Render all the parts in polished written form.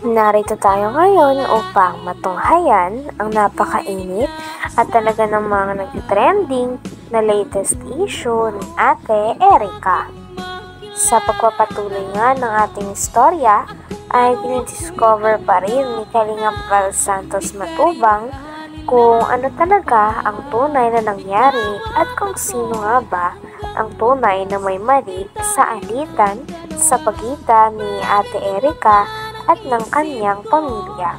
Narito tayo ngayon upang matunghayan ang napakainit at talaga namang nag-trending na latest issue ni Ate Erica. Sa pagpapatuloy nga ng ating istorya ay dinidiscover pa rin ni Kalingap Val Santos Matubang kung ano talaga ang tunay na nangyari at kung sino nga ba ang tunay na may mali sa alitan sa pagitan ni Ate Erica at ng kanyang pamilya.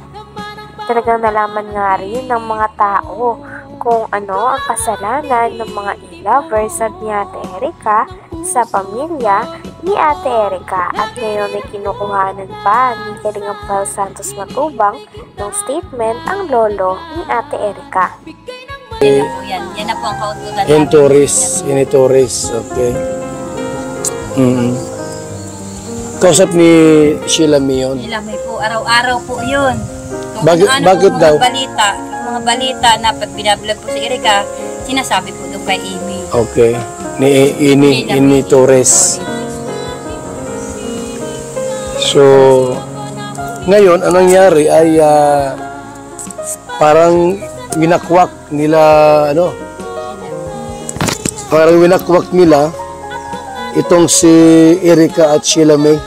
Talagang nalaman nga rin ng mga tao kung ano ang kasalanan ng mga e-lovers at ni Ate Erica sa pamilya ni Ate Erica, at ngayon ay kinukuhanan pa ni Kalingap Val Santos Matubang ng statement ang lolo ni Ate Erica. Yan na po yan. Yan na po ang kautugan. Initoris. Okay. Kausap ni Sheila Mion. Sheila May po. Araw-araw po yun. Kung Bakit po daw? Mga balita na pag binablog po si Erica, sinasabi po doon kay Amy. Okay. Ini Torres. So, ngayon, anong nangyari ay parang winakwak nila, itong si Erica at Sheila May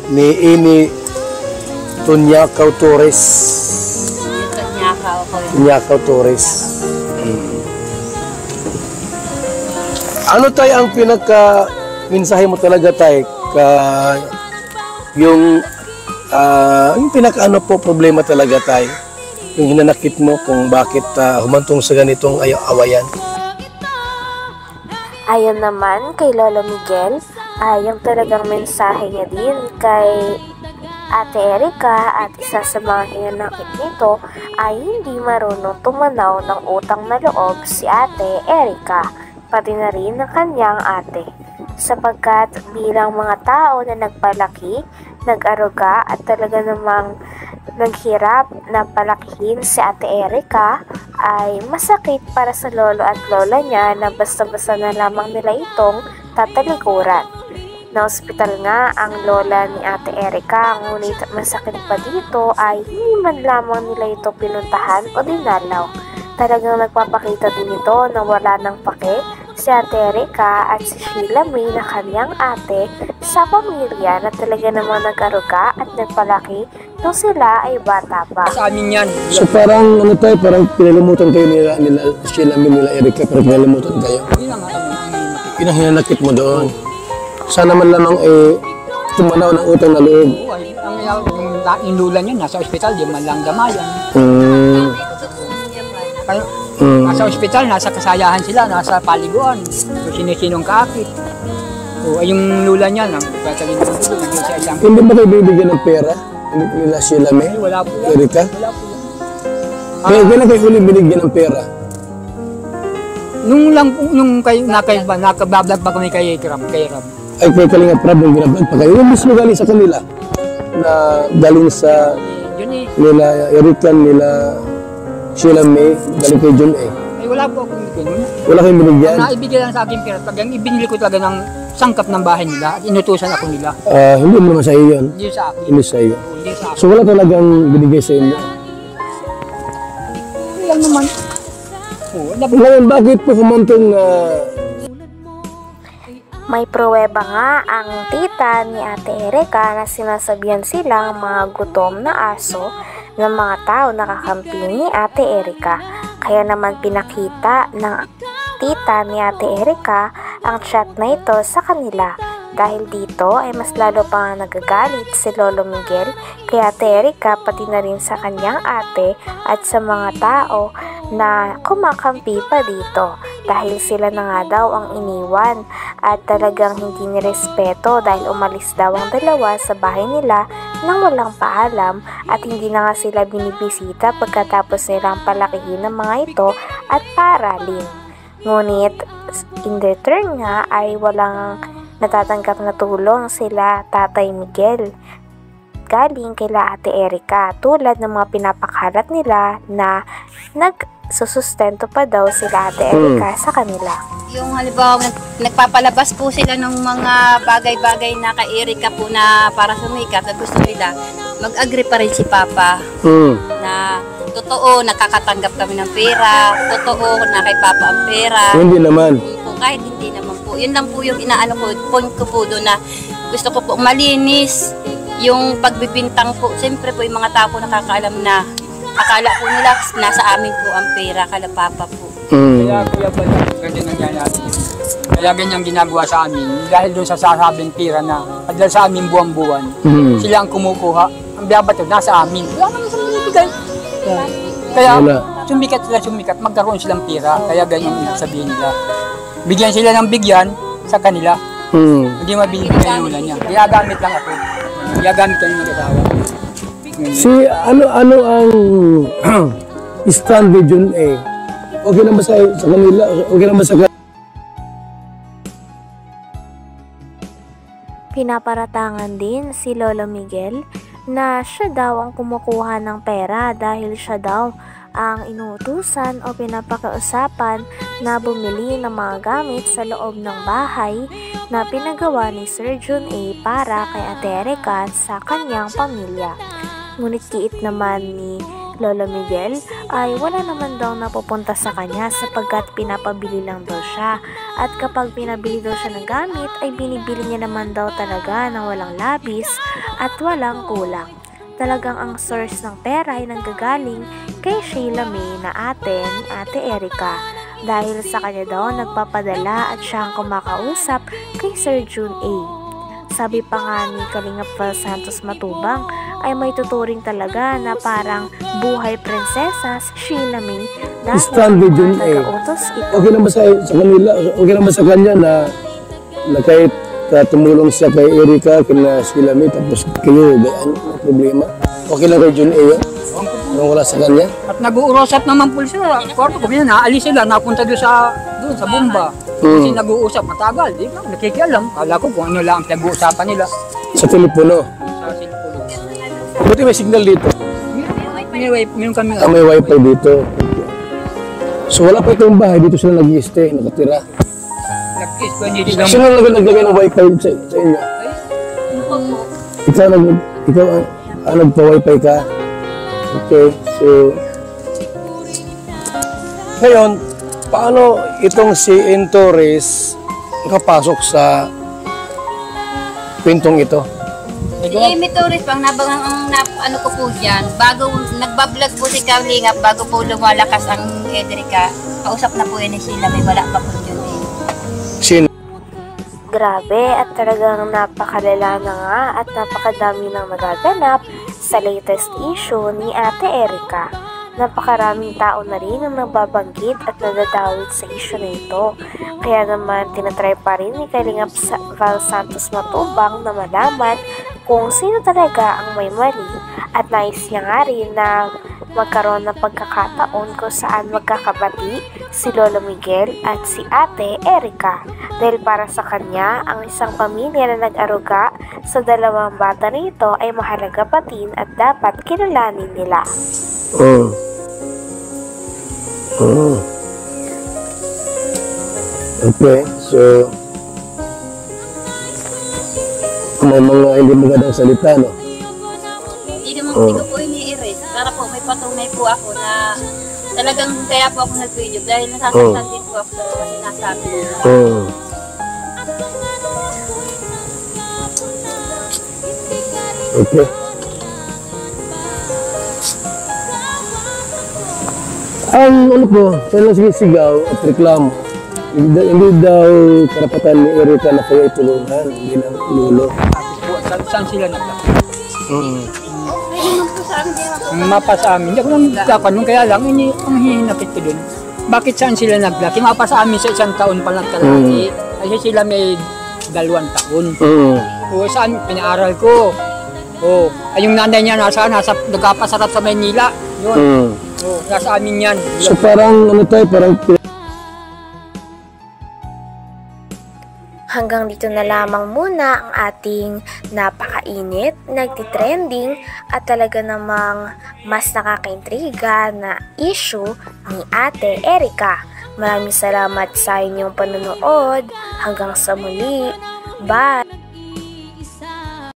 ni Ini Tunyakaw Torres. Tunyakaw Torres. Ano tayo ang pinaka-mensahe mo talaga tayo yung pinaka-ano po problema talaga tayo? Yung hinanakit mo kung bakit humantong sa ganitong awayan? Ayon naman kay Lolo Miguel, yung talagang mensahe niya din kay Ate Erica at isa sa mga hinanakit nito ay hindi marunong tumanaw ng utang na loob si Ate Erica, pati na rin ng kanyang ate. Sapagkat bilang mga tao na nagpalaki, nag-aruga at talaga namang naghirap na palakihin si Ate Erica, ay masakit para sa lolo at lola niya na basta-basta na lamang nila itong tatalikuran. Na-hospital nga ang lola ni Ate Erica, ngunit masakit pa dito ay hindi man lamang nila ito pinuntahan o dinalaw. Talagang nagpapakita din ito na wala ng pake si Ate Erica at si Sheila May na kanyang ate sa pamilya na talaga namang nag-aruga at nagpalaki nung sila ay bata pa. Sa amin yan. So parang parang pinalimutan kayo nila Sheila May, nila Erica, parang pinalimutan kayo. Yun ang hinanakit mo doon. Sana man lamang tumanaw ng utang na loob. Ang lula niya nasa ospital, di man lang damayan. Nasa ospital, nasa kasayahan sila, nasa paliguan. Kung sino-sinong kaakit. Yung lula niya, hindi ba kayo bibigyan ng pera? Hindi nila Sheila May? Wala po. Erica? Wala po. Kailan kayo huli binigyan ng pera? Nung nakabablog pa kami kay Ram. Ay, kay Kalingap Rab, yung binablog pa kayo. Yung mismo galing sa kanila. Na galing sa nila Erica, nila Sheila May, galing kay John A. Ay, wala po akong binigyan. Wala kayong binigyan? Naibigyan lang sa akin pera. Pag ibinili ko talaga ng sangkap ng bahay nila at inutusan ako nila. Hindi mo naman sa iyo yun? Hindi sa akin. Hindi sa iyo. Hindi sa akin. So wala talagang binigay sa inyo? Wala naman. Ngayon, bakit po kumantong May pruweba nga ang tita ni Ate Erica na sinasabihan silang mga gutom na aso ng mga tao na kakampi ni Ate Erica. Kaya naman pinakita ng tita ni Ate Erica ang chat na ito sa kanila. Dahil dito ay mas lalo pa nga nagagalit si Lolo Miguel kay Ate Erica, pati na rin sa kanyang ate at sa mga tao na kumakampi pa dito. Dahil sila na nga daw ang iniwan at talagang hindi nirespeto dahil umalis daw ang dalawa sa bahay nila nang walang paalam at hindi na nga sila binibisita pagkatapos nilang palakihin ng mga ito at paaralin. Ngunit in return nga ay walang natatanggap na tulong sila Tatay Miguel. galing kila Ate Erica, tulad ng mga pinapakalat nila na nagsusustento pa daw sila Ate Erica sa kanila. Yung halimbawa, nagpapalabas po sila ng mga bagay-bagay na kay Erica po na para sumikat at gusto nila, mag-agree pa rin si Papa na totoo, nakakatanggap kami ng pera, totoo na kay Papa ang pera. Hindi naman. Kahit hindi naman po. Yun lang po yung inaano ko, point ko po doon na gusto ko po malinis yung pagbibintang po. Siyempre po yung mga tao po nakakaalam na akala po nila nasa amin po ang pera, kala Papa po. Kaya Kuya Bal, ganyan nangyayari. Kaya ganyan ginagawa sa amin. Dahil doon sa sasabing pera na dahil sa amin buwan-buwan, sila ang kumukuha. Ang biyabato nasa amin. Wala naman sa binibigay. Kaya sumikat, magkaroon silang pera. Kaya ganyan yung sabihin nila. Bigyan sila ng bigyan sa kanila. Hindi mabibigay yung ulan niya. Ginagamit lang ako. Ginagamit ko yung mag-asawa. Si ano ang stand with Jun A? Okay naman sa kanila? Okay naman sa Pinaparatangan din si Lolo Miguel na siya daw ang kumukuha ng pera dahil siya daw ang inuutusan o pinapakausapan na bumili ng mga gamit sa loob ng bahay na pinagawa ni Sir Jun A para kay Ate Erica sa kanyang pamilya. Ngunit kiit naman ni Lolo Miguel ay wala naman daw napupunta sa kanya sapagkat pinapabili lang daw siya. At kapag pinabili daw siya ng gamit ay binibili niya naman daw talaga ng walang labis at walang kulang. Talagang ang source ng pera ay nanggagaling kay Sheila May na Ate Erica. Dahil sa kanya daw nagpapadala at siya ang kumakausap kay Sir Jun A. Sabi pa nga ni Kalingap Val Santos Matubang ay may tuturing talaga na parang buhay prinsesa si Sheila May dahil stand with Jun A. nagautos ito. Okay naman sa kanila, okay naman sa kanya na kahit tumulong siya kay Erica, kina Sheila May, tapos kayo, ano problema? Okay lang kay Jun A yun? Anong wala sa kanya? At nag-uurosap naman po sila. Kwarto ko, naalis sila, napunta doon sa bomba. Kasi nag-uusap matagal, di ba? Nakikialam. Kala ko kung ano lang ang pinag-uusapan nila. Sa telepono. Sa cellphone. Buti may signal dito. Meron kami May wifi dito. So wala pa itong bahay, dito sila nag-i-stay, nakatira. nag-kiss ko, hindi sila. Sino naglagay ng wifi sa inyo? Ikaw nagpa-wifi ka? Okay, so ngayon, paano itong si N. Torres nakapasok sa kwentong ito? Si Amy Torres, pang ano ko po dyan, bago nagbablog po si Kalingap, bago po lumalakas ang Erica, kausap na po yun ni Sheila May, wala pa po yun eh. Sino? Grabe at talagang napakalala na nga at napakadami nang nagaganap sa latest issue ni Ate Erica. Napakaraming tao na rin ang nababanggit at nadadawit sa issue na ito. Kaya naman tinatry pa rin ni Kalingap Val Santos Matubang na malaman kung sino talaga ang may mali at nais niya nga rin na magkaroon ng pagkakataon kung saan magkakabati si Lolo Miguel at si Ate Erica. Dahil para sa kanya, ang isang pamilya na nag-aruga sa dalawang bata nito ay mahalaga patin at dapat kilalanin nila. Okay, so may mga hindi magandang salita, no? Hindi ko po ini-erase. Para po may patunay po ako na talagang kaya po ako nag-video dahil nasasaktan din po ako sa sinasabi nila. Okay. Ang ano po, kailan sigaw at reklamo, hindi daw karapatan ni Erica na kayo itulungan, hindi ng lulo. Saan sila naglaki? Ang mapa sa amin, hindi ako lang nagkakanong, kaya lang, ang hihinapit ko dun. Bakit saan sila naglaki? Mapa sa amin sa 1 taon pa lang kalaki. Kasi sila may 2 taon. O saan, pinaaral ko. O, ay yung nanay niya nagkapasarap sa Maynila. Yun. O, nasa amin yan. So parang ano tayo, parang Hanggang dito na lamang muna ang ating napakainit, nagtitrending at talaga namang mas nakakaintriga na issue ni Ate Erica. Maraming salamat sa inyong panonood. Hanggang sa muli. Bye!